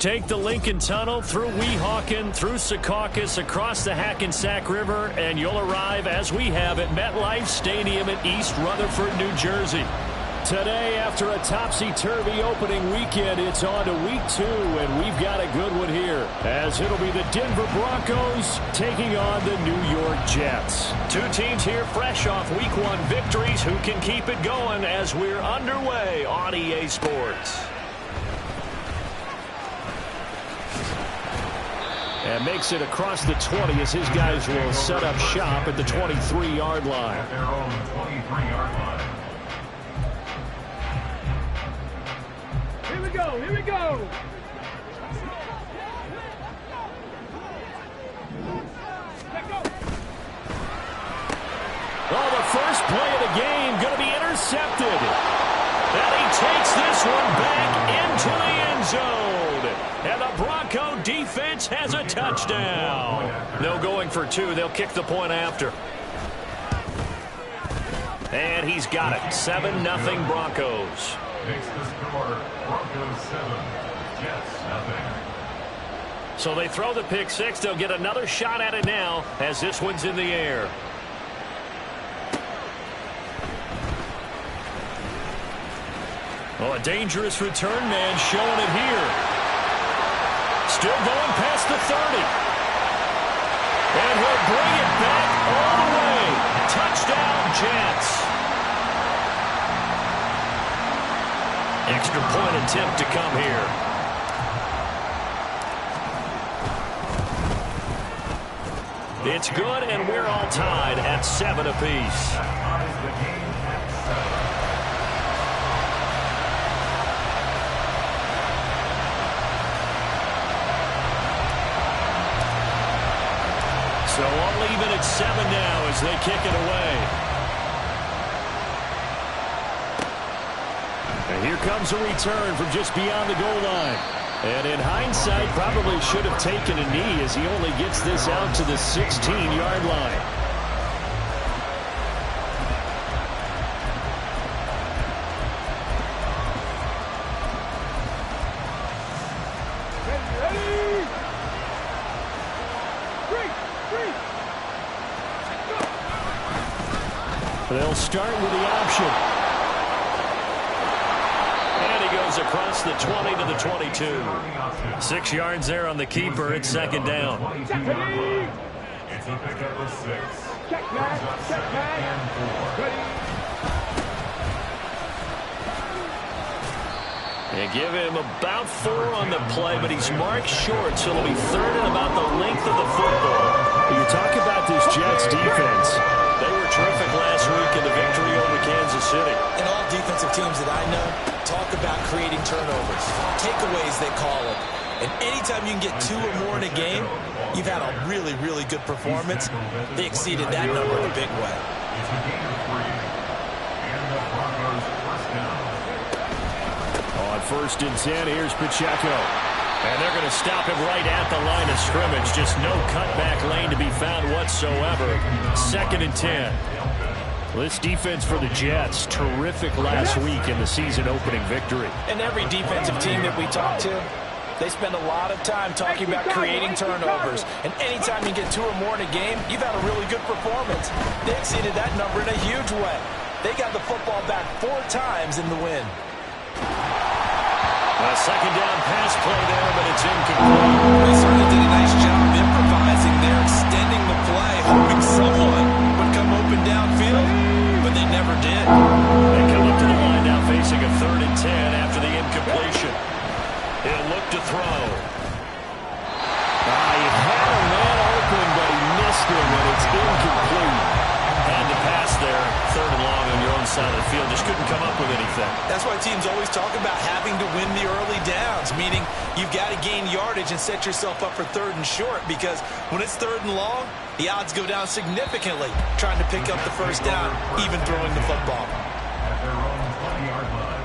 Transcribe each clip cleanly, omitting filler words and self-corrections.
Take the Lincoln Tunnel through Weehawken, through Secaucus, across the Hackensack River, and you'll arrive, as we have, at MetLife Stadium in East Rutherford, New Jersey. Today, after a topsy-turvy opening weekend, it's on to week 2, and we've got a good one here, as it'll be the Denver Broncos taking on the New York Jets. Two teams here fresh off week 1 victories who can keep it going as we're underway on EA Sports. And makes it across the 20 as his guys will set up shop at the 23-yard line. At their own 23-yard line. Here we go, here we go. Oh, the first play of the game going to be intercepted. And he takes this one back into the end zone. And the Bronco defense has a touchdown. No going for 2. They'll kick the point after. And he's got it. 7-0 Broncos. Makes the score Broncos 7, Jets 0. So they throw the pick 6. They'll get another shot at it now as this one's in the air. Oh, a dangerous return man showing it here. Still going past the 30. And he'll bring it back all the way. Touchdown, Jets. Extra point attempt to come here. It's good, and we're all tied at 7 apiece. So all even at 7 now as they kick it away. And here comes a return from just beyond the goal line. And in hindsight, probably should have taken a knee as he only gets this out to the 16-yard line. They'll start with the option. And he goes across the 20 to the 22. 6 yards there on the keeper. It's second down. It's a pickup of 6. Check back, and 4. They give him about 4 on the play, but he's marked short, so it'll be third and about the length of the football. You talk about this Jets defense. They were terrific last week in the victory over Kansas City. And all defensive teams that I know talk about creating turnovers. Takeaways, they call them. And anytime you can get 2 or more in a game, you've had a really, really good performance. They exceeded that number in a big way. It's a gain of 3. And the Broncos first down. On 1st and 10, here's Pacheco. And they're going to stop him right at the line of scrimmage. Just no cutback lane to be found whatsoever. 2nd and 10. This defense for the Jets, terrific last week in the season-opening victory. And every defensive team that we talk to, they spend a lot of time talking about creating turnovers. And anytime you get 2 or more in a game, you've had a really good performance. They exceeded that number in a huge way. They got the football back 4 times in the win. A second down pass play there, but it's incomplete. They certainly did a nice job improvising there, extending the play, hoping someone would come open downfield, but they never did. They come up to the line now facing a 3rd and 10 after the incompletion. He'll look to throw. He had a man open, but he missed him, and it's incomplete. And the pass there, 3rd and long on your own side of the field, just couldn't come up with anything. That's why teams always talk about having to win the early downs, meaning you've got to gain yardage and set yourself up for 3rd and short, because when it's 3rd and long, the odds go down significantly trying to pick up the first down, even throwing the football. At their own 20-yard line.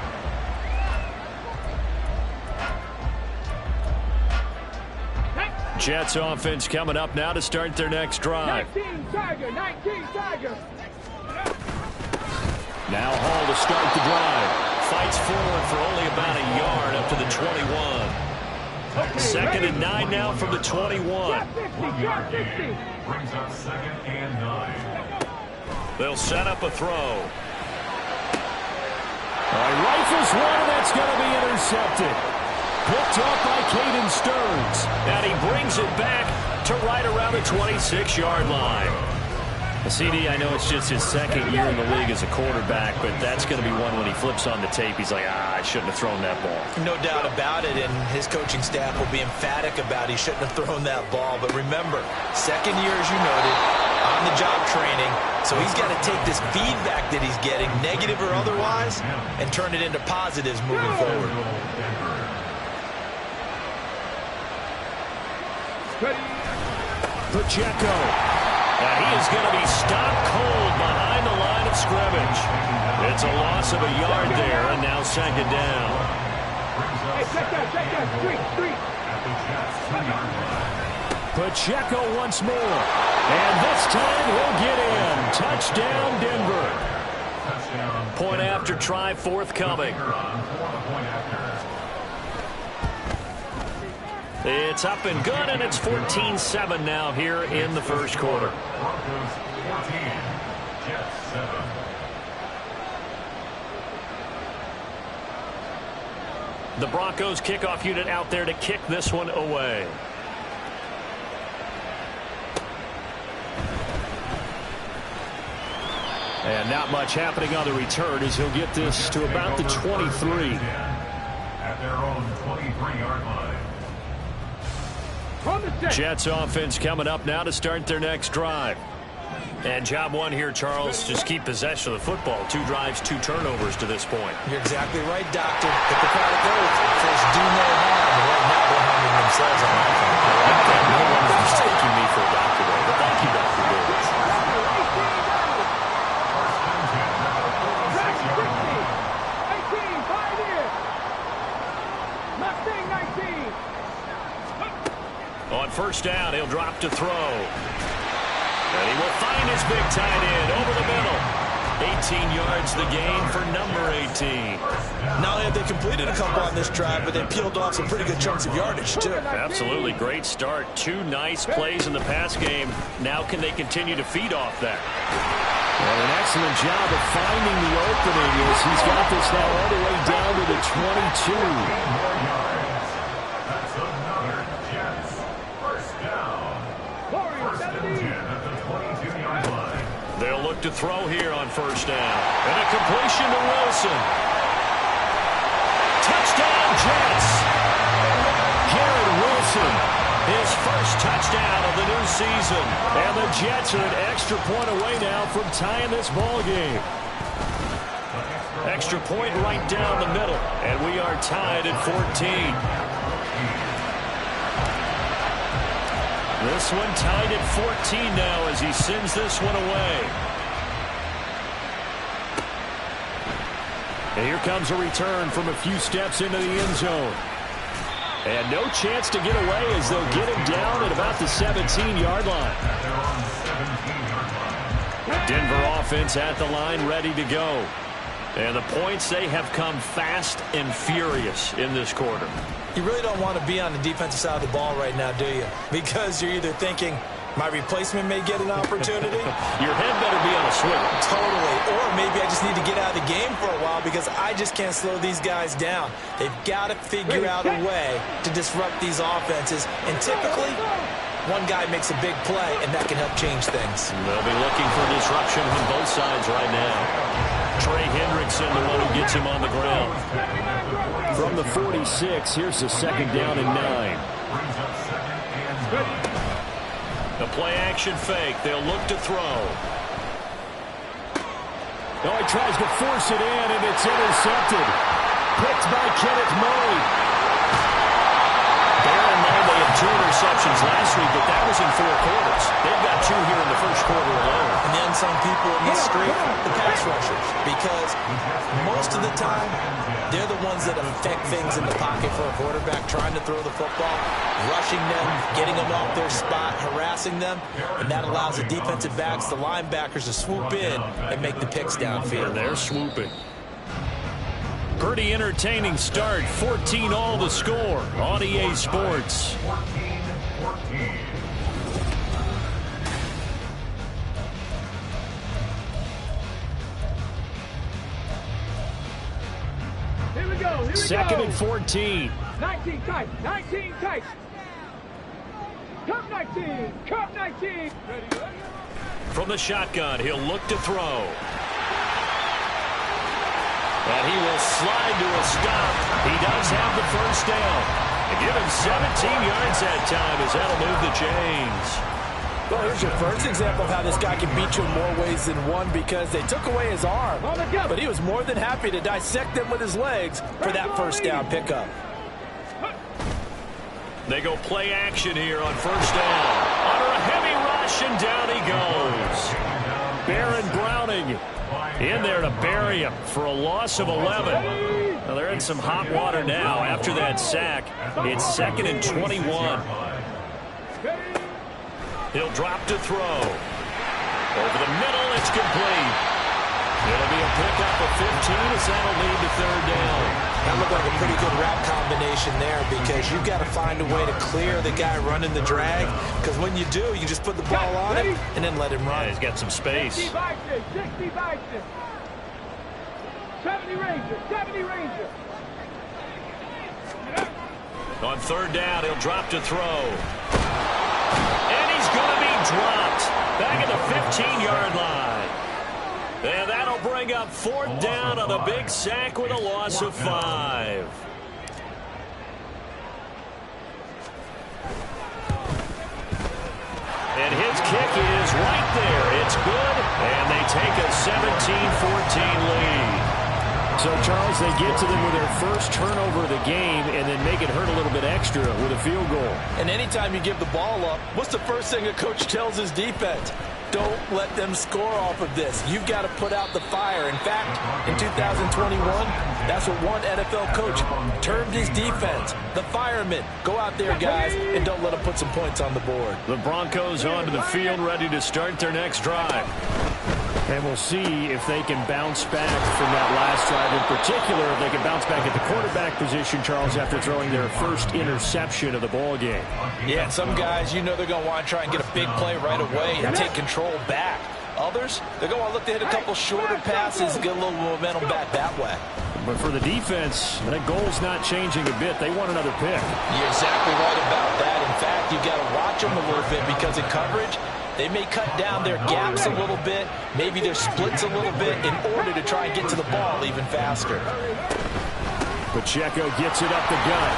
Jets offense coming up now to start their next drive. 19 Tiger, 19 Tiger. Now Hall to start the drive. Fights forward for only about a yard up to the 21. Second and 9 now from the 21. Brings up second and 9. They'll set up a throw. Rifles one, and that's going to be intercepted. Picked off by Caden Stearns. And he brings it back to right around the 26-yard line. CD, I know it's just his second year in the league as a quarterback, but that's going to be one when he flips on the tape. He's like, I shouldn't have thrown that ball. No doubt about it, and his coaching staff will be emphatic about he shouldn't have thrown that ball. But remember, second year, as you noted, on-the-job training, so he's got to take this feedback that he's getting, negative or otherwise, and turn it into positives moving forward. Pacheco. And he is going to be stopped cold behind the line of scrimmage. It's a loss of a yard there, and now second down. Hey, check that, street. Pacheco once more. And this time he'll get in. Touchdown, Denver. Point after try forthcoming. It's up and good, and it's 14-7 now here in the first quarter. Broncos 14, Jets 7. The Broncos kickoff unit out there to kick this one away. And not much happening on the return as he'll get this to about the 23. At their own 23-yard line. Jets offense coming up now to start their next drive. And job one here, Charles, just keep possession of the football. 2 drives, 2 turnovers to this point. You're exactly right, Doctor. Hippocratic oath. First, do no harm. And right now, they're harming themselves on offense. I like that. No one is mistaking me for a doctor there. But thank you, Dr. Davis. On first down, he'll drop to throw. And he will find his big tight end over the middle. 18 yards the gain for number 18. Not only have they completed a couple on this drive, but they peeled off some pretty good chunks of yardage, too. Absolutely. Great start. 2 nice plays in the pass game. Now can they continue to feed off that? Well, an excellent job of finding the opening as he's got this now all the way down to the 22. They'll look to throw here on first down. And a completion to Wilson. Touchdown, Jets. Garrett Wilson, his first touchdown of the new season. And the Jets are an extra point away now from tying this ball game. Extra point right down the middle. And we are tied at 14. This one tied at 14 now as he sends this one away. And here comes a return from a few steps into the end zone. And no chance to get away as they'll get him down at about the 17-yard line. Denver offense at the line ready to go. And the points, they have come fast and furious in this quarter. You really don't want to be on the defensive side of the ball right now, do you? Because you're either thinking, my replacement may get an opportunity. Your head better be on a swivel. Totally. Or maybe I just need to get out of the game for a while because I just can't slow these guys down. They've got to figure out a way to disrupt these offenses. And typically, one guy makes a big play, and that can help change things. They'll be looking for disruption on both sides right now. Trey Hendrickson, the one who gets him on the ground. From the 46, here's the second down and 9. The play-action fake. They'll look to throw. Oh, he tries to force it in, and it's intercepted. Picked by Kenneth Murray. Bear in mind they had 2 interceptions last week, but that was in 4 quarters. They've got 2 here in the first quarter alone. And the unsung people in this streak, the pass rushers. Because most of the time, they're the ones that affect things in the pocket for a quarterback, trying to throw the football, rushing them, getting them off their spot, harassing them. And that allows the defensive backs, the linebackers, to swoop in and make the picks downfield. And they're swooping. Pretty entertaining start. 14 all the score on EA Sports. 14-14. Here we go. Here we Second go. and 14. 19 tight. 19 tight. Cup 19. Cup 19. Ready. From the shotgun, he'll look to throw. And he will slide to a stop. He does have the first down. And give him 17 yards that time as that'll move the chains. Well, here's your first example of how this guy can beat you in more ways than one, because they took away his arm. But he was more than happy to dissect them with his legs for that first down pickup. They go play action here on first down. Under a heavy rush, and down he goes. Baron Browning in there to bury him for a loss of 11. Now they're in some hot water now after that sack. It's 2nd and 21. He'll drop to throw. Over the middle, it's complete. It'll be a pickup of 15 as that'll lead to third down. That looked like a pretty good route combination there, because you've got to find a way to clear the guy running the drag, because when you do, you just put the ball on him and then let him run. Yeah, he's got some space. 60 Vikings. 60 Vikings. 70 Rangers. 70 Rangers. On third down, he'll drop to throw. And he's going to be dropped back at the 15-yard line. And that'll bring up fourth down on a big sack with a loss of 5. And his kick is right there. It's good, and they take a 17-14 lead. So, Charles, they get to them with their first turnover of the game and then make it hurt a little bit extra with a field goal. And anytime you give the ball up, what's the first thing a coach tells his defense? Don't let them score off of this. You've got to put out the fire. In fact, in 2021, that's what one NFL coach termed his defense. The firemen. Go out there, guys, and don't let them put some points on the board. The Broncos onto the field, ready to start their next drive. And we'll see if they can bounce back from that last drive. In particular, if they can bounce back at the quarterback position, Charles, after throwing their first interception of the ball game. Yeah, some guys, you know they're going to want to try and get a big play right away and take control back. Others, they're going to look to hit a couple shorter passes and get a little momentum back that way. But for the defense, that goal's not changing a bit. They want another pick. You're exactly right about that. In fact, you've got to watch them a little bit, because in coverage, they may cut down their gaps a little bit, maybe their splits a little bit, in order to try and get to the ball even faster. Pacheco gets it up the gut.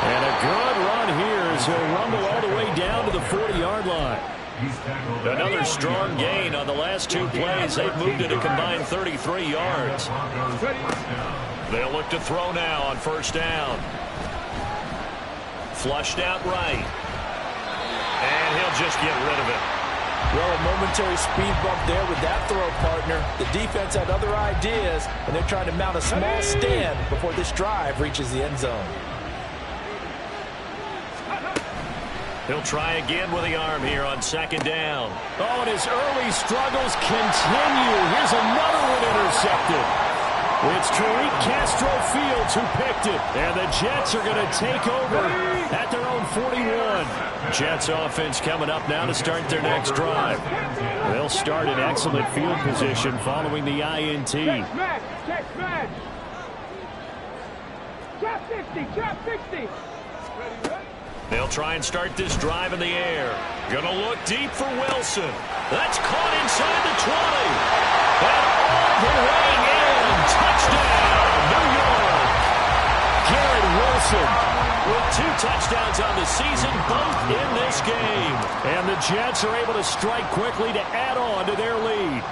And a good run here as he'll rumble all the way down to the 40-yard line. Another strong gain on the last 2 plays. They've moved it a combined 33 yards. They'll look to throw now on first down. Flushed out right. And he'll just get rid of it. Well, a momentary speed bump there with that throw, partner. The defense had other ideas, and they're trying to mount a small stand before this drive reaches the end zone. He'll try again with the arm here on second down. Oh, and his early struggles continue. Here's another one intercepted. It's Tariq Castro Fields who picked it. And the Jets are going to take over at their own 41. Jets offense coming up now to start their next drive. They'll start in excellent field position following the INT. Check match. Trap 60. Trap 60. They'll try and start this drive in the air. Gonna look deep for Wilson. That's caught inside the 20. And all the way in. Touchdown, New York. Garrett Wilson with 2 touchdowns on the season, both in this game. And the Jets are able to strike quickly to add on to their lead.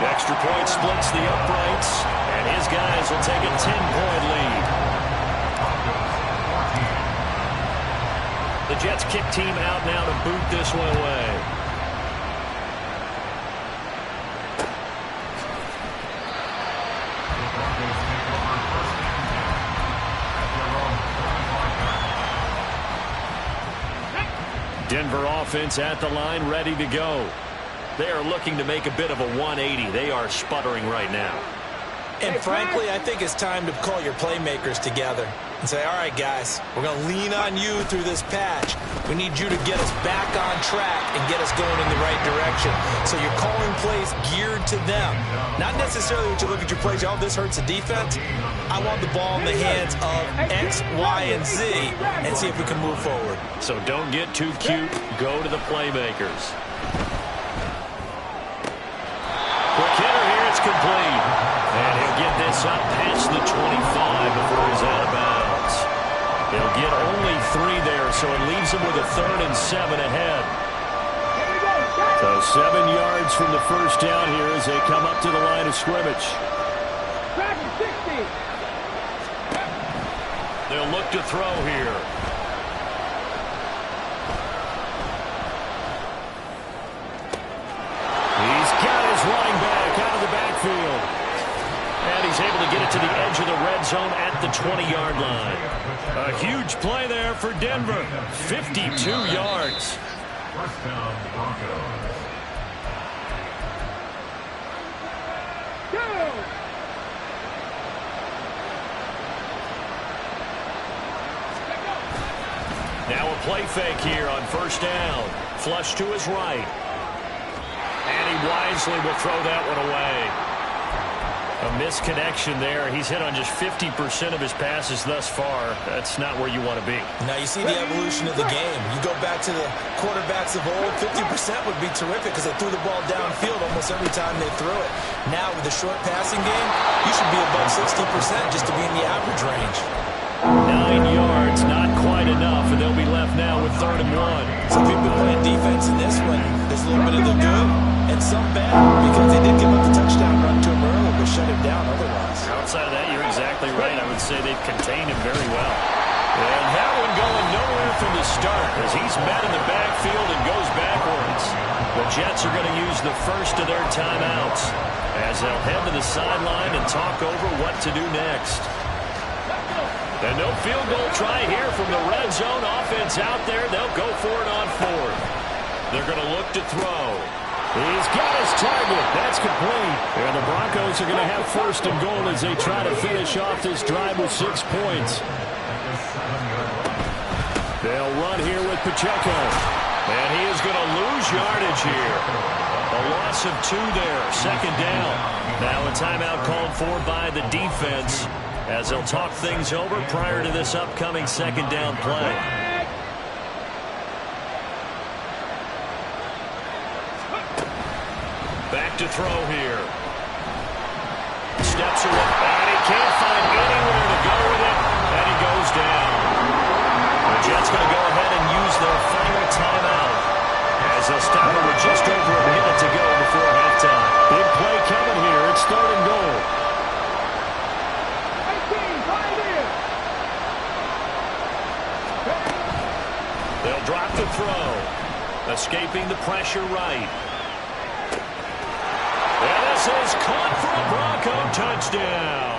Extra point splits the uprights, and his guys will take a 10-point lead. The Jets kick team out now to boot this one away. Denver offense at the line, ready to go. They are looking to make a bit of a 180. They are sputtering right now. And frankly, I think it's time to call your playmakers together and say, all right, guys, we're going to lean on you through this patch. We need you to get us back on track and get us going in the right direction. So you're calling plays geared to them. Not necessarily when you look at your plays, oh, this hurts the defense. I want the ball in the hands of X, Y, and Z and see if we can move forward. So don't get too cute. Go to the playmakers. Quick hitter here. It's complete. And he'll get this up past the 25 before he's out of bounds. He'll get only 3 there, so it leaves him with a 3rd and 7 ahead. So 7 yards from the first down here as they come up to the line of scrimmage. They'll look to throw here. He's got his running back out of the backfield. And he's able to get it to the edge of the red zone at the 20-yard line. A huge play there for Denver. 52 yards. First down, Broncos. Now a play fake here on first down. Flush to his right. And he wisely will throw that one away. A misconnection there. He's hit on just 50% of his passes thus far. That's not where you want to be. Now you see the evolution of the game. You go back to the quarterbacks of old, 50% would be terrific because they threw the ball downfield almost every time they threw it. Now with the short passing game, you should be above 60% just to be in the average range. 9 yards, not quite enough, and they'll be left now with 3rd and 1. Some people playing defense in this one. There's a little bit of the good and some bad because they did give up the touchdown run to him early, but shut him down otherwise. Outside of that, you're exactly right. I would say they've contained him very well. And that one going nowhere from the start as he's met in the backfield and goes backwards. The Jets are going to use the first of their timeouts as they'll head to the sideline and talk over what to do next. And no field goal try here from the red zone. Offense out there. They'll go for it on 4th. They're going to look to throw. He's got his target. That's complete. And the Broncos are going to have 1st and goal as they try to finish off this drive with 6 points. They'll run here with Pacheco. And he is going to lose yardage here. A loss of 2 there. 2nd down. Now a timeout called for by the defense as they'll talk things over prior to this upcoming 2nd down play. Back to throw here. Steps away, and he can't find anywhere to go with it, and he goes down. The Jets going to go ahead and use their final timeout as they'll stop it with just over a minute to go before halftime. Big play coming here. It's 3rd and goal. They'll drop the throw. Escaping the pressure right. And this is caught for a Bronco touchdown.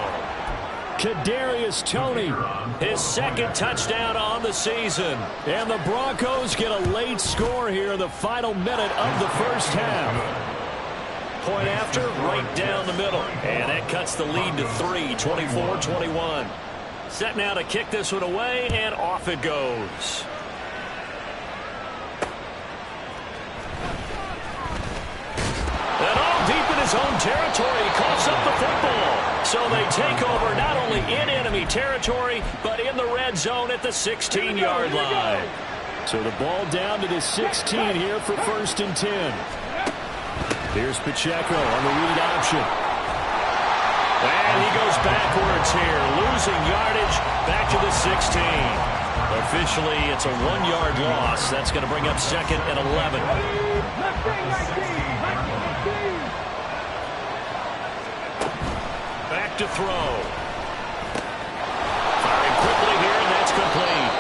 Kadarius Toney, his 2nd touchdown on the season. And the Broncos get a late score here in the final minute of the first half. Point after, right down the middle. And that cuts the lead to 3, 24-21. Set now to kick this one away, and off it goes. And all deep in his own territory, he coughs up the football. So they take over not only in enemy territory, but in the red zone at the 16-yard line. So the ball down to the 16 here for 1st and 10. Here's Pacheco on the read option. And he goes backwards here, losing yardage back to the 16. Officially, it's a 1-yard loss. That's going to bring up 2nd and 11. Back to throw. Firing quickly here, and that's complete.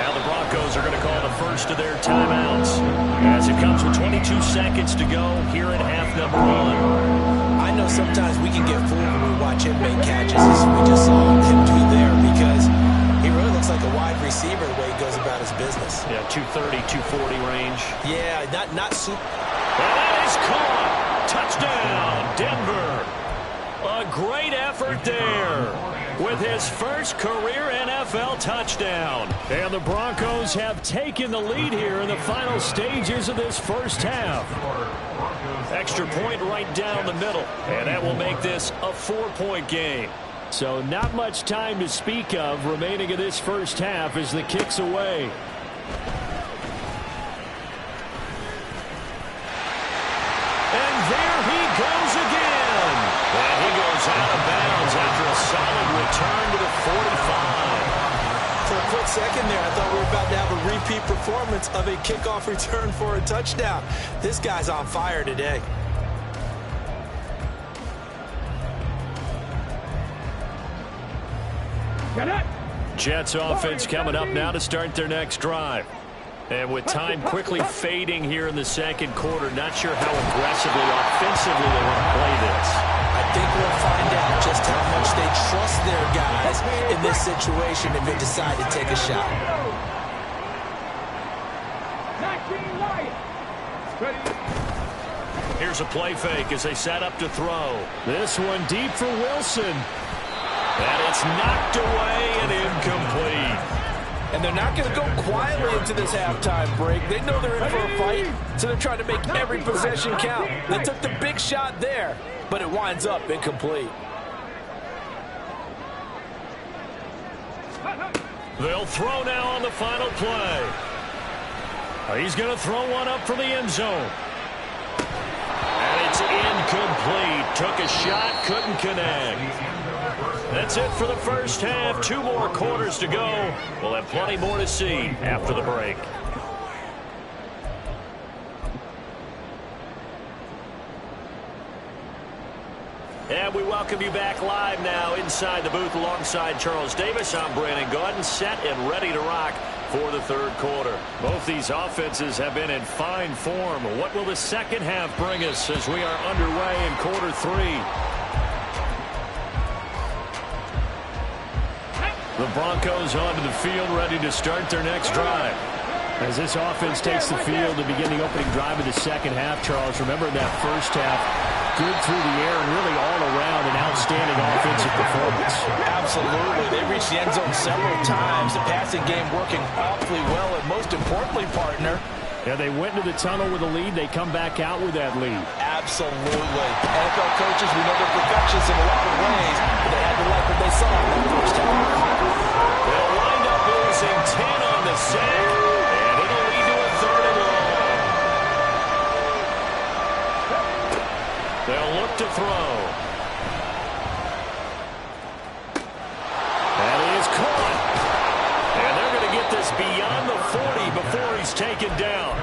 Now the Broncos are going to call the first of their timeouts as it comes with 22 seconds to go here in half number 1. I know sometimes we can get fooled when we watch him make catches as we just saw him do there because he really looks like a wide receiver the way he goes about his business. Yeah, 230, 240 range. Yeah, not super. And is caught. Touchdown, Denver. A great effort there with his first career NFL touchdown. And the Broncos have taken the lead here in the final stages of this first half. Extra point right down the middle, and that will make this a 4-point game. So not much time to speak of remaining in this first half as the kick's away. And there he goes again. And he goes out of bounds after a solid return to the 45. For a quick second there, I thought we were about to have a repeat performance of a kickoff return for a touchdown. This guy's on fire today. Jets offense coming up now to start their next drive. And with time quickly fading here in the second quarter, not sure how aggressively, offensively they want to play this. I think we'll find out just how much they trust their guys in this situation if they decide to take a shot. Here's a play fake as they set up to throw. This one deep for Wilson. And it's knocked away and incomplete. And they're not going to go quietly into this halftime break. They know they're in for a fight, so they're trying to make every possession count. They took the big shot there, but it winds up incomplete. They'll throw now on the final play. He's going to throw one up for the end zone. And it's incomplete. Took a shot, couldn't connect. That's it for the first half. 2 more quarters to go. We'll have plenty more to see after the break. And we welcome you back live now inside the booth alongside Charles Davis. I'm Brandon Gaudin, set and ready to rock for the third quarter. Both these offenses have been in fine form. What will the second half bring us as we are underway in quarter 3? The Broncos onto the field, ready to start their next drive. As this offense takes the field to begin the opening drive of the second half, Charles, remember that first half, good through the air and really all around an outstanding offensive performance. Absolutely. They reached the end zone several times. The passing game working awfully well, and most importantly, partner, yeah, they went into the tunnel with a lead. They come back out with that lead. Absolutely. NFL coaches, we know they're perfectionists in a lot of ways, but they had to like what they saw in that first half. They'll wind up losing 10 on the sack, and it'll lead to a 3rd and long. They'll look to throw. That is caught. And they're going to get this beyond the 40 before he's taken down.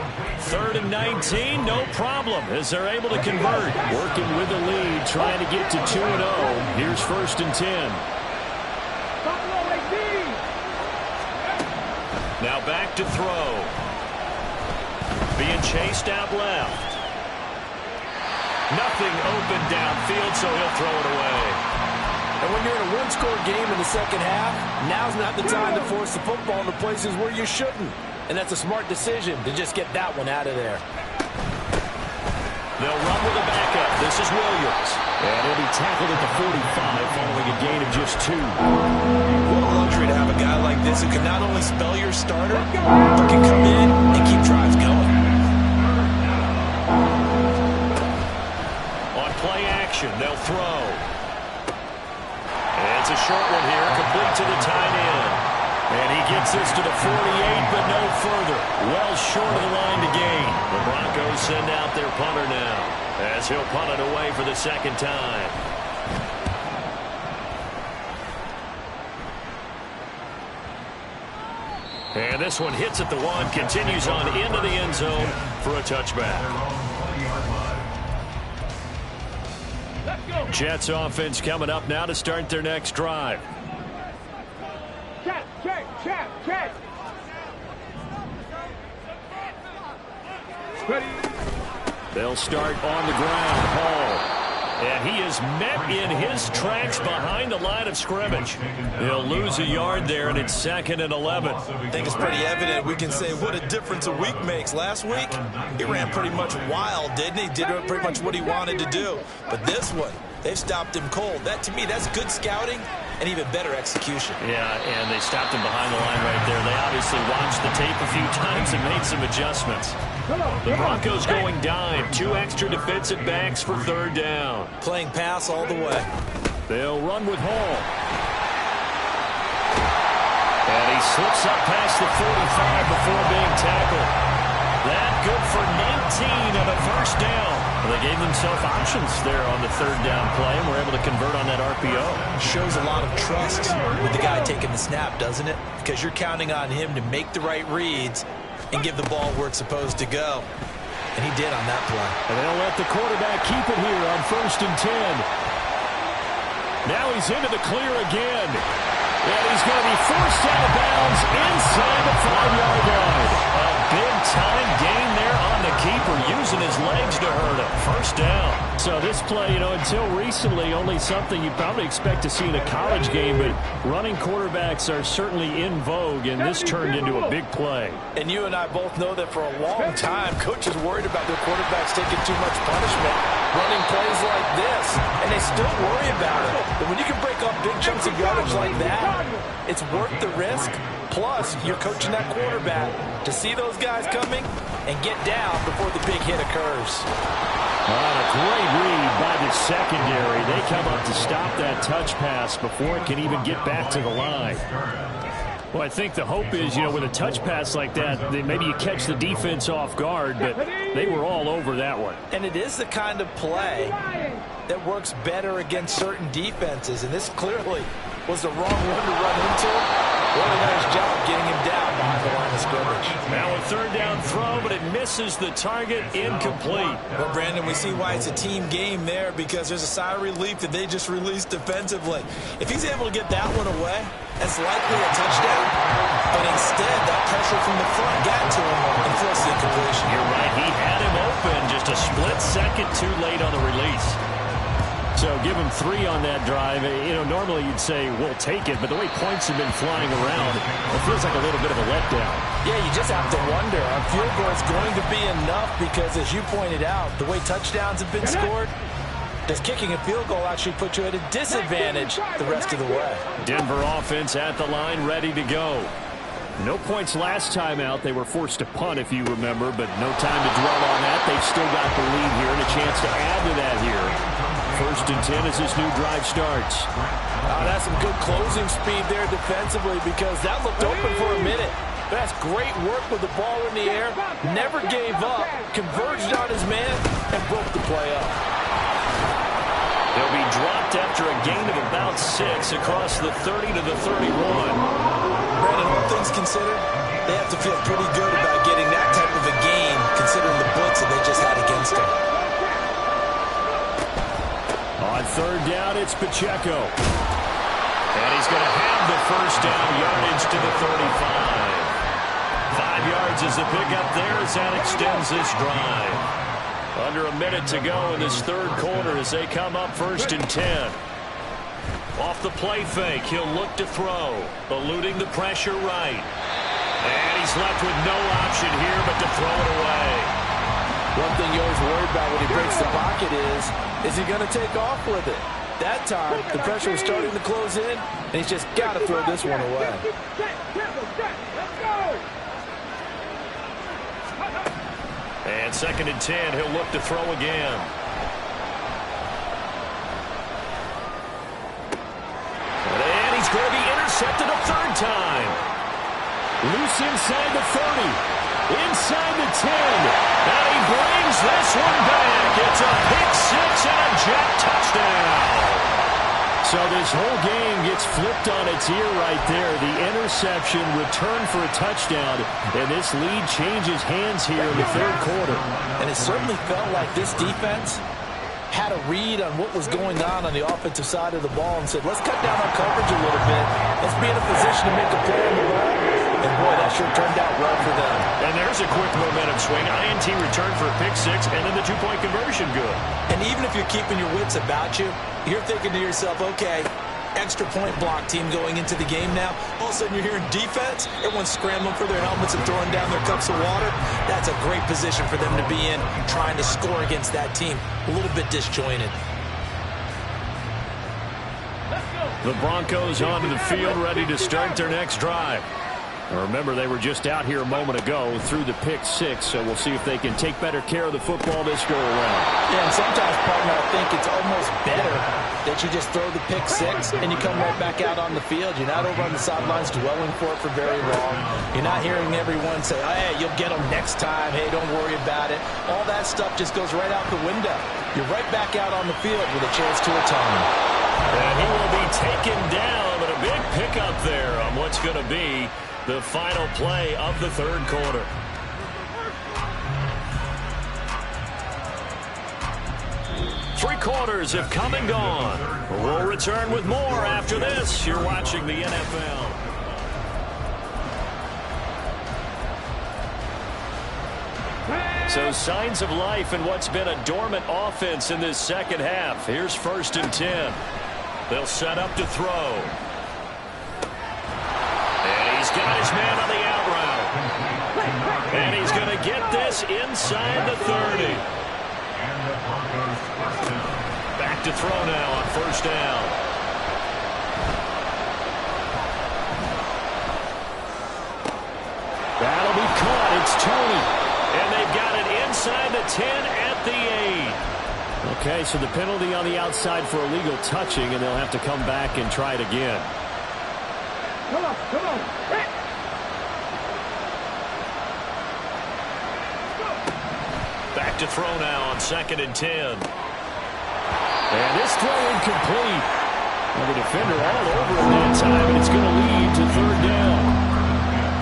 3rd and 19, no problem, as they're able to convert. Working with the lead, trying to get to 2-0. Here's 1st and 10. Now back to throw. Being chased out left. Nothing open downfield, so he'll throw it away. And when you're in a one-score game in the second half, now's not the time to force the football into places where you shouldn't. And that's a smart decision to just get that one out of there. They'll run with a backup. This is Williams. And he'll be tackled at the 45 following a gain of just 2. What a luxury to have a guy like this who can not only spell your starter, but can come in and keep drives going. On play action, they'll throw. And it's a short one here, complete to the tight end. And he gets this to the 48, but no further. Well short of the line to gain. The Broncos send out their punter now, as he'll punt it away for the second time. And this one hits at the 1, continues on into the end zone for a touchback. Jets offense coming up now to start their next drive. Check. They'll start on the ground. Hall. And he is met in his tracks behind the line of scrimmage. He'll lose a yard there, and it's 2nd and 11. I think it's pretty evident. We can say what a difference a week makes. Last week, he ran pretty much wild, didn't he? Did pretty much what he wanted to do. But this one, they've stopped him cold. That, to me, that's good scouting and even better execution. Yeah, and they stopped him behind the line right there. They obviously watched the tape a few times and made some adjustments. The Broncos going dime. 2 extra defensive backs for 3rd down. Playing pass all the way. They'll run with Hall. And he slips up past the 45 before being tackled. That good for 19 and a 1st down. Well, they gave themselves options there on the 3rd down play and were able to convert on that RPO. Shows a lot of trust with the guy taking the snap, doesn't it? Because you're counting on him to make the right reads and give the ball where it's supposed to go. And he did on that play. And they'll let the quarterback keep it here on 1st and 10. Now he's into the clear again. And he's going to be forced out of bounds inside the 5-yard line. A big-time gain there on the keeper, using his legs to hurt him. 1st down. So this play, until recently, only something you probably expect to see in a college game, but running quarterbacks are certainly in vogue, and this turned into a big play. And you and I both know that for a long time, coaches worried about their quarterbacks taking too much punishment, running plays like this, and they still worry about it. But when you can break up big chunks of yardage like that, it's worth the risk. Plus, you're coaching that quarterback to see those guys coming and get down before the big hit occurs. A great read by the secondary. They come up to stop that touch pass before it can even get back to the line. Well, I think the hope is, with a touch pass like that, maybe you catch the defense off guard, but they were all over that one. And it is the kind of play that works better against certain defenses, and this clearly was the wrong one to run into. Really nice job getting him down behind the line of scrimmage. Now a 3rd down throw, but it misses the target, incomplete. Well, Brandon, we see why it's a team game there, because there's a sigh of relief that they just released defensively. If he's able to get that one away, that's likely a touchdown. But instead, that pressure from the front got to him and forced the incompletion. You're right. He had him open, just a split second too late on the release. So give him 3 on that drive. Normally you'd say, we'll take it, but the way points have been flying around, it feels like a little bit of a letdown. Yeah, you just have to wonder, are field goals going to be enough? Because as you pointed out, the way touchdowns have been scored, does kicking a field goal actually put you at a disadvantage the rest of the way? Denver offense at the line, ready to go. No points last time out. They were forced to punt, if you remember, but no time to dwell on that. They've still got the lead here and a chance to add to that here. 1st and 10 as this new drive starts. That's some good closing speed there defensively, because that looked open for a minute. But that's great work with the ball in the air. Never gave up, converged on his man, and broke the play up. They'll be dropped after a gain of about 6 across the 30 to the 31. Brandon, all things considered, they have to feel pretty good about getting that type of a gain, considering the blitz that they just had against them. On 3rd down, it's Pacheco. And he's going to have the 1st down, yardage to the 35. 5 yards is the pickup there as that extends this drive. Under a minute to go in this 3rd quarter as they come up 1st and 10. Off the play fake, he'll look to throw, eluding the pressure right. And he's left with no option here but to throw it away. One thing you always worry about when he breaks the pocket is he going to take off with it? That time, the pressure was starting to close in, and he's just got to throw this one away. And 2nd and 10, he'll look to throw again. And he's going to be intercepted a 3rd time. Loose inside the 30. Inside the 10. And he brings this one back. It's a pick 6 and a jet touchdown. So this whole game gets flipped on its ear right there. The interception, return for a touchdown, and this lead changes hands here in the 3rd quarter. And it certainly felt like this defense had a read on what was going on the offensive side of the ball and said, let's cut down our coverage a little bit. Let's be in a position to make a play on the ball. And boy, that sure turned out well for them. And there's a quick momentum swing. INT return for a pick six, and then the two-point conversion good. And even if you're keeping your wits about you, you're thinking to yourself, okay, extra point block team going into the game now. All of a sudden you're hearing defense. Everyone's scrambling for their helmets and throwing down their cups of water. That's a great position for them to be in, trying to score against that team. A little bit disjointed. The Broncos onto the field, ready to start their next drive. Remember, they were just out here a moment ago through the pick six, so we'll see if they can take better care of the football this go around. Yeah, and sometimes, partner, I think it's almost better that you just throw the pick six and you come right back out on the field. You're not over on the sidelines dwelling for it for very long. You're not hearing everyone say, oh, hey, you'll get them next time. Hey, don't worry about it. All that stuff just goes right out the window. You're right back out on the field with a chance to atone. And he will be taken down, but a big pickup there on what's going to be the final play of the third quarter. Three quarters have come and gone. We'll return with more after this. You're watching the NFL. So signs of life in what's been a dormant offense in this second half. Here's 1st and 10. They'll set up to throw. He's got his man on the out route. And he's going to get this inside the 30. Back to throw now on 1st down. That'll be caught. It's Tony. And they've got it inside the 10 at the 8. Okay, so the penalty on the outside for illegal touching, and they'll have to come back and try it again. Come on, come on. Hey. Back to throw now on 2nd and 10. And this throw incomplete. Well, the defender all over him that time, and it's going to lead to 3rd down.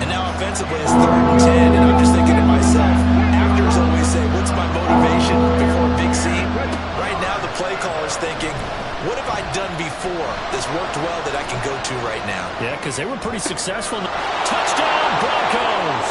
And now offensively it's 3rd and 10, and I'm just thinking to myself, actors always say, what's my motivation before a big scene? Right now the play caller's thinking, what have I done before that's worked well that I can go to right now? Yeah, because they were pretty successful. Touchdown, Broncos!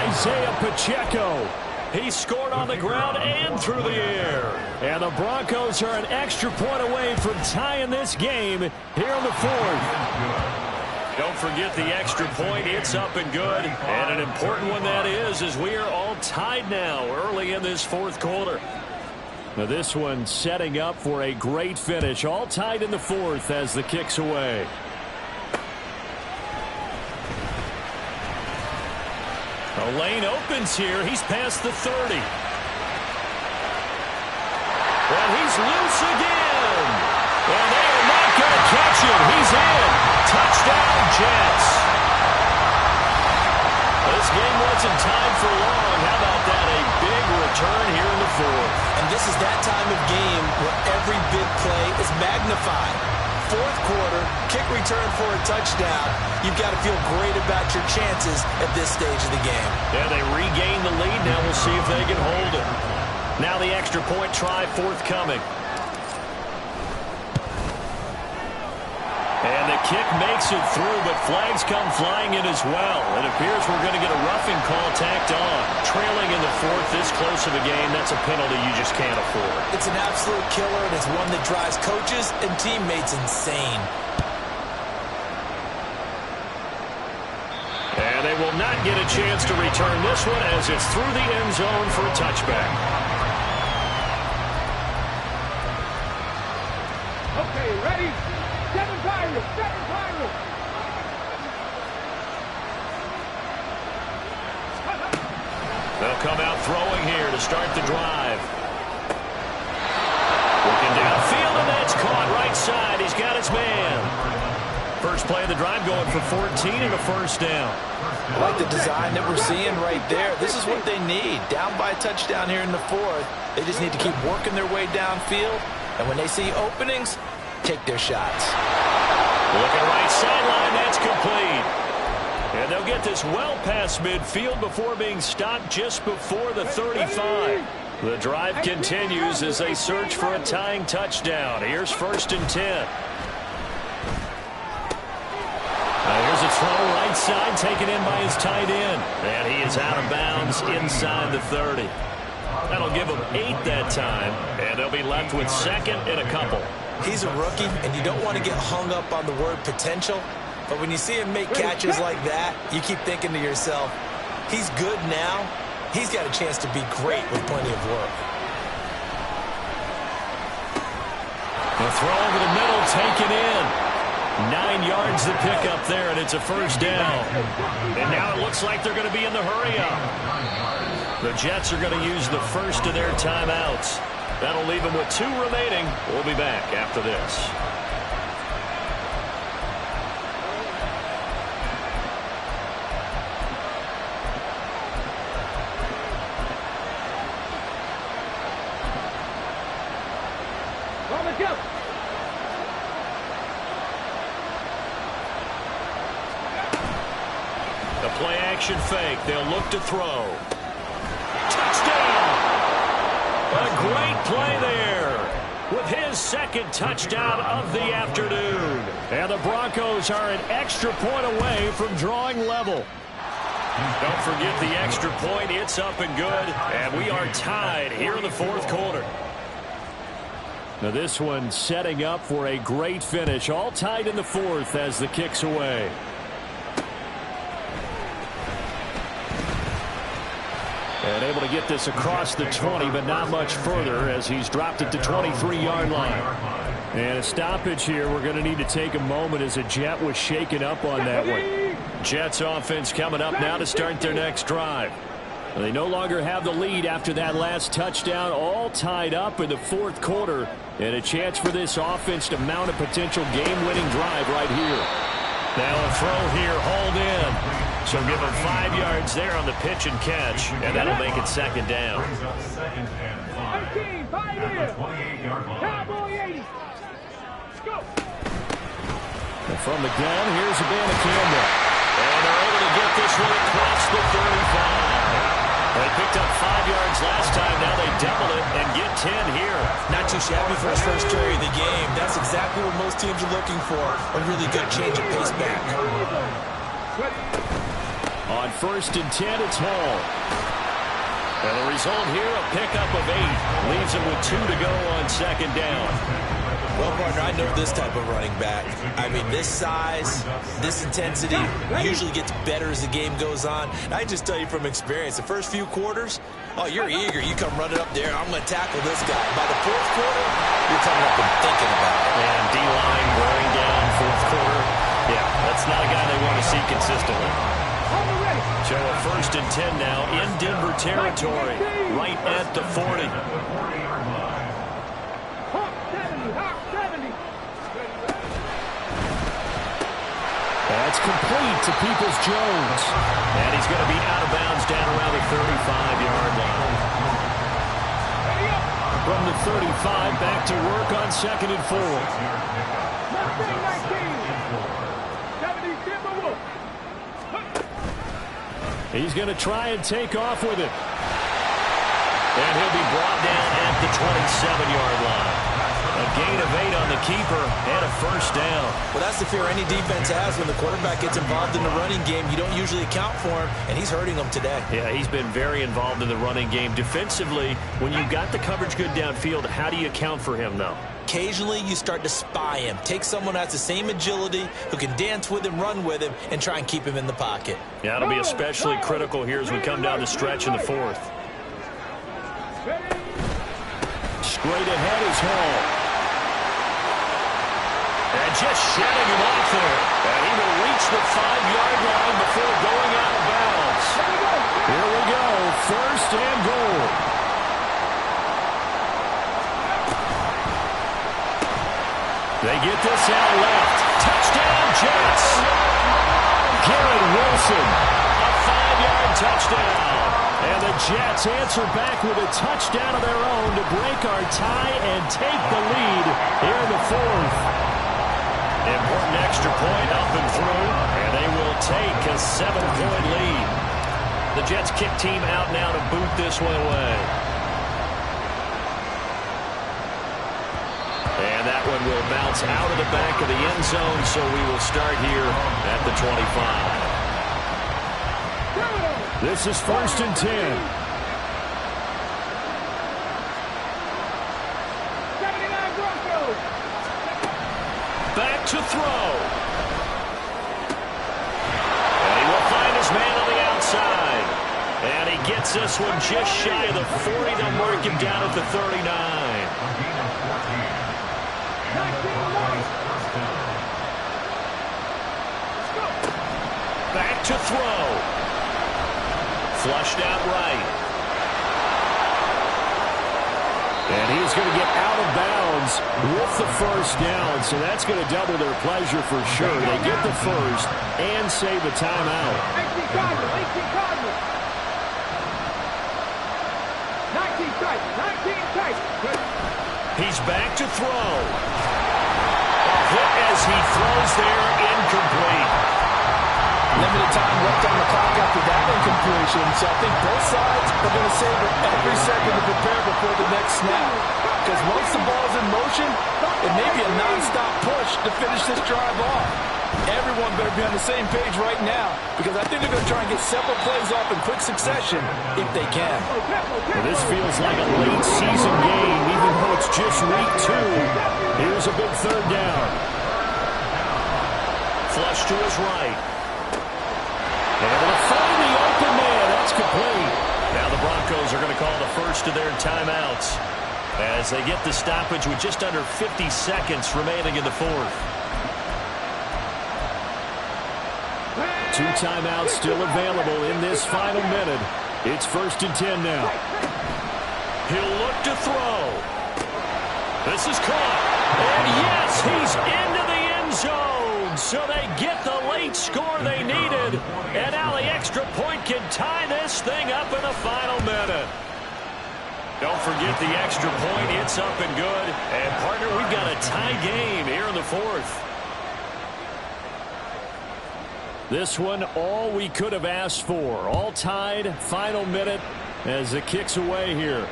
Isaiah Pacheco. He scored on the ground and through the air. And the Broncos are an extra point away from tying this game here in the 4th. Don't forget the extra point. It's up and good. And an important one that is, as we are all tied now early in this 4th quarter. Now this one setting up for a great finish. All tied in the 4th as the kick's away. A lane opens here. He's past the 30. And he's loose again. And they are not going to catch him. He's in. Touchdown, Jets. This game wasn't tied for long. How about that? A big return here in the 4th. And this is that time of game where every big play is magnified. 4th quarter, kick return for a touchdown. You've got to feel great about your chances at this stage of the game. Yeah, they regain the lead. Now we'll see if they can hold it. Now the extra point try forthcoming. And the kick makes it through, but flags come flying in as well. It appears we're going to get a roughing call tacked on. Trailing in the 4th, this close of a game, that's a penalty you just can't afford. It's an absolute killer, and it's one that drives coaches and teammates insane. And they will not get a chance to return this one as it's through the end zone for a touchback. Okay, ready? 7 Pirates, 7 Pirates. They'll come out throwing here to start the drive. Looking downfield, and that's caught right side. He's got his man. First play of the drive going for 14 and a 1st down. I like the design that we're seeing right there. This is what they need. Down by a touchdown here in the 4th. They just need to keep working their way downfield. And when they see openings, take their shots. Looking right sideline, that's complete. And they'll get this well past midfield before being stopped just before the 35. The drive continues as they search for a tying touchdown. Here's 1st and 10. Here's a throw right outside, taken in by his tight end. And he is out of bounds inside the 30. That'll give him 8 that time, and they'll be left with second and a couple. He's a rookie, and you don't want to get hung up on the word potential. But when you see him make catches like that, you keep thinking to yourself, he's good now. He's got a chance to be great with plenty of work. The throw over the middle, taken in. 9 yards to pick up there, and it's a first down. And now it looks like they're going to be in the hurry-up. The Jets are going to use the first of their timeouts. That'll leave them with 2 remaining. We'll be back after this. The play-action fake. They'll look to throw. Touchdown! A great play there with his second touchdown of the afternoon. And the Broncos are an extra point away from drawing level. Don't forget the extra point. It's up and good. And we are tied here in the fourth quarter. Now this one setting up for a great finish. All tied in the fourth as the kick's away. And able to get this across the 20, but not much further as he's dropped it to 23-yard line. And a stoppage here. We're going to need to take a moment as a Jet was shaken up on that one. Jets offense coming up now to start their next drive. They no longer have the lead after that last touchdown, all tied up in the fourth quarter. And a chance for this offense to mount a potential game-winning drive right here. Now a throw here, hauled in. So give him 5 yards there on the pitch and catch, and that'll make it second down. And from the gun, here's Campbell. And they're able to get this one across the 35. They picked up 5 yards last time. Now they double it and get 10 here. Not too shabby for his first carry of the game. That's exactly what most teams are looking for. A really good change of pace back. On 1st and 10, it's Hall. And the result here, a pickup of 8. Leaves him with 2 to go on second down. Well, partner, I know this type of running back. I mean, this size, this intensity usually gets better as the game goes on. And I just tell you from experience, the first few quarters, oh, you're eager. You come running up there, I'm going to tackle this guy. By the fourth quarter, you're coming up and thinking about it. And D-line wearing down fourth quarter. Yeah, that's not a guy they want to see consistently. So a 1st and 10 now in Denver territory, right at the 40. That's complete to Peoples-Jones. And he's going to be out of bounds down around the 35-yard line. From the 35, back to work on 2nd and 4. He's going to try and take off with it. And he'll be brought down at the 27-yard line. A gain of 8 on the keeper and a first down. Well, that's the fear any defense has when the quarterback gets involved in the running game. You don't usually account for him, and he's hurting them today. Yeah, he's been very involved in the running game. Defensively, when you've got the coverage good downfield, how do you account for him, though? Occasionally, you start to spy him. Take someone who has the same agility, who can dance with him, run with him, and try and keep him in the pocket. Yeah, it'll be especially critical here as we come down the stretch in the fourth. Straight ahead is Hall. And just shedding him off there. And he will reach the 5-yard line before going out of bounds. Here we go, 1st and goal. They get this out left. Touchdown, Jets. Garrett Wilson, a 5-yard touchdown. And the Jets answer back with a touchdown of their own to break our tie and take the lead here in the fourth. Important extra point up and through, and they will take a 7-point lead. The Jets kick team out now to boot this one away. And that one will bounce out of the back of the end zone, so we will start here at the 25. This is 1st and 10. 79 Broncos. Back to throw. And he will find his man on the outside. And he gets this one just shy of the 40. They'll mark him down at the 39. Back to throw. Flushed out right. And he's going to get out of bounds with the first down, so that's going to double their pleasure for sure. They get the first and save a timeout. 18 Cardinals. 19 Titans. He's back to throw. A hit as he throws there, incomplete. Limited time left on the clock after that incompletion, so I think both sides are going to savor every second to prepare before the next snap. Because once the ball's in motion, it may be a non-stop push to finish this drive off. Everyone better be on the same page right now, because I think they're going to try and get several plays off in quick succession if they can. Well, this feels like a late season game, even though it's just week 2. Here's a big third down. Flush to his right. Able to find the open man. That's complete. Now the Broncos are going to call the first of their timeouts as they get the stoppage with just under 50 seconds remaining in the fourth. 2 timeouts still available in this final minute. It's 1st and 10 now. He'll look to throw. This is caught. And yes, he's into the end zone. So they get the late score they needed. And now the extra point can tie this thing up in the final minute. Don't forget the extra point. It's up and good. And, partner, we've got a tie game here in the fourth. This one, all we could have asked for. All tied, final minute as it kicks away here.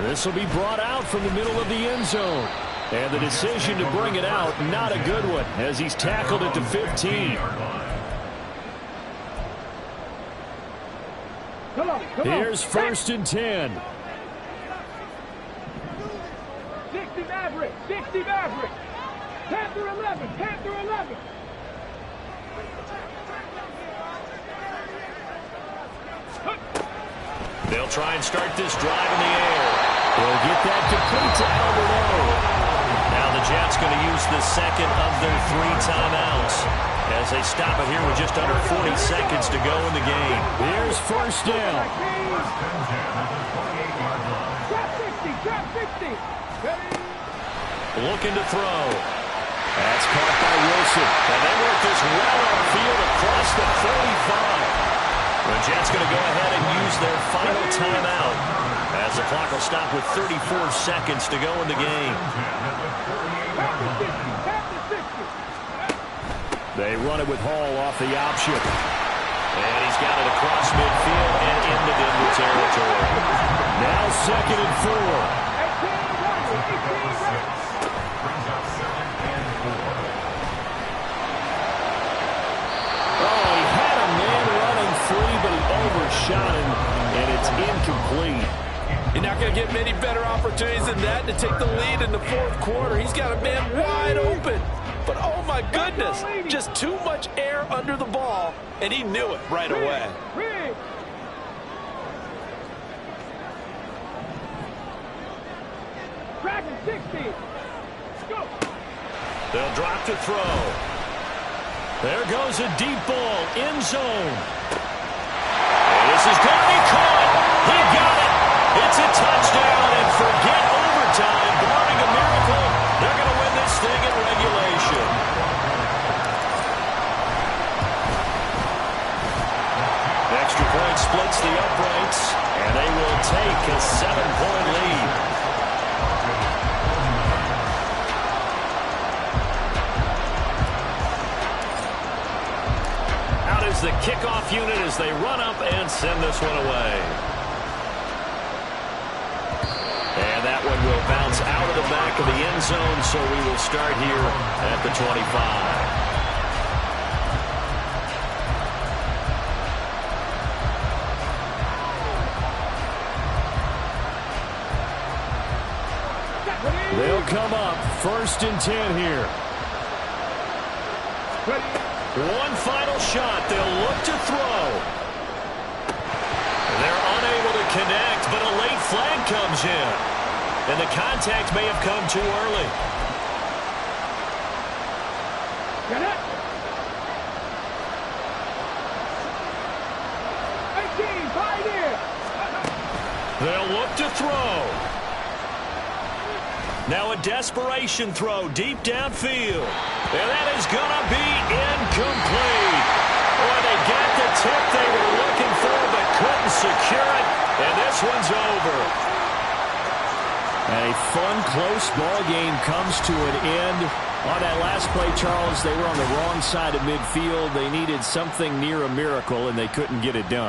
This will be brought out from the middle of the end zone. And the decision to bring it out, not a good one, as he's tackled it to 15. Here's 1st and 10. 60 Maverick. 60 Maverick. Panther 11. Panther 11. They'll try and start this drive in the air. They'll get that complete to Alberto. Now the Jets going to use the second of their 3 timeouts as they stop it here with just under 40 seconds to go in the game. Here's 1st down. Trap 60. Looking to throw. That's caught by Wilson. And they work this well upfield across the 45. The Jets going to go ahead and use their final timeout as the clock will stop with 34 seconds to go in the game. They run it with Hall off the option. And he's got it across midfield and into Denver territory. Now 2nd and 4. But he overshot him, and it's incomplete. You're not going to get many better opportunities than that to take the lead in the fourth quarter. He's got a man wide open. But, oh, my goodness, just too much air under the ball, and he knew it right away. Dragon 60. Go. They'll drop to throw. There goes a deep ball, end zone. This is going to be caught. He got it. It's a touchdown, and forget overtime. Barring a miracle, they're going to win this thing in regulation. Extra point splits the uprights, and they will take a 7-point lead. The kickoff unit as they run up and send this one away. And that one will bounce out of the back of the end zone, so we will start here at the 25. They'll come up 1st and 10 here. One final shot. They'll look to throw. They're unable to connect, but a late flag comes in. And the contact may have come too early. Get it. 18, fight in. They'll look to throw. Now a desperation throw deep downfield. And that is going to be incomplete. Boy, they got the tip they were looking for but couldn't secure it. And this one's over. A fun, close ball game comes to an end. On that last play, Charles, they were on the wrong side of midfield. They needed something near a miracle, and they couldn't get it done.